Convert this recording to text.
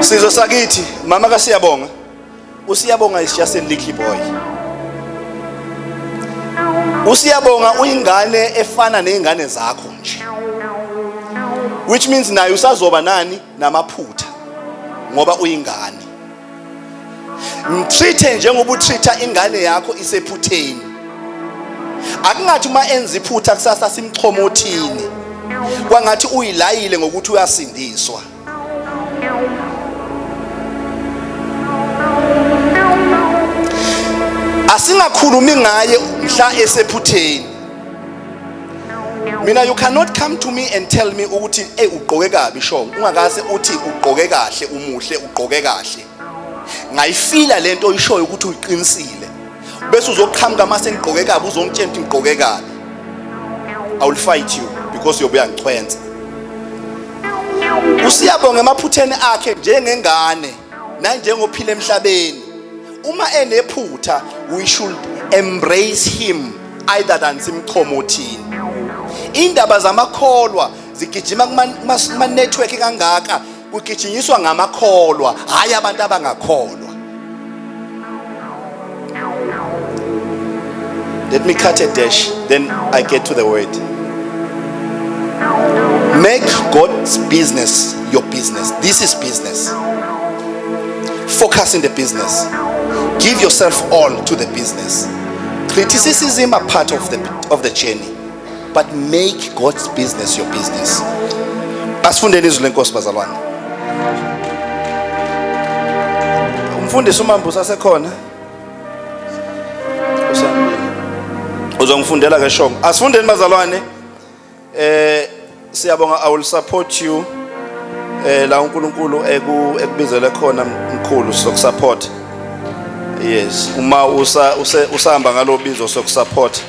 Sizwe sakithi mama kaSiyabonga, uSiyabonga is just a little boy. uSiyabonga uyingane efana nezingane zakho nje, which means naye usazoba nani namaphutha ngoba uyingane. Mtreat njengoba utreata ingane yakho isephutheni. Akungathi uma enza iphutha kusasa simxhomothini kwangathi uyilayile ngokuthi uyasindiswa. Asingakhulumi ngaye mhla esephutheni. Mina, you cannot come to me and tell me ukuthi ugqoke kabi shong ungakase uthi ugqoke kahle umuhle ugqoke kahle. Ngayifila lento oyishoyo ukuthi uyiqinisile bese uzoqhamuka mase ngigqoke kabi uzongitshela ukuthi ngigqoke kabi. I will fight you because yobuya ngichwenza. uSiyabonga emaphutheni akhe njengengane na njengophila emhlabeni. Uma enephutha, we should embrace him either than simxhomothini. Indaba zamakholwa zigijima kuma network kangaka kugijinyiswa ngamakholwa hayi abantu abangakholwa. Let me cut a dash, then I get to the word. Make God's business your business. This is business. Focus in the business. Give yourself all to the business. Criticism are part of the journey, but make God's business your business. Asifundeni izwi lenkosi bazalwane. Umfundisi uMambusa asekhona. Uzongifundela ke shong. Asifundeni bazalwane. Siyabonga, I will support you. La uNkulunkulu ekubizele khona mkhulu sokusupport. Yes, uma usahamba ngalobizo sokusupport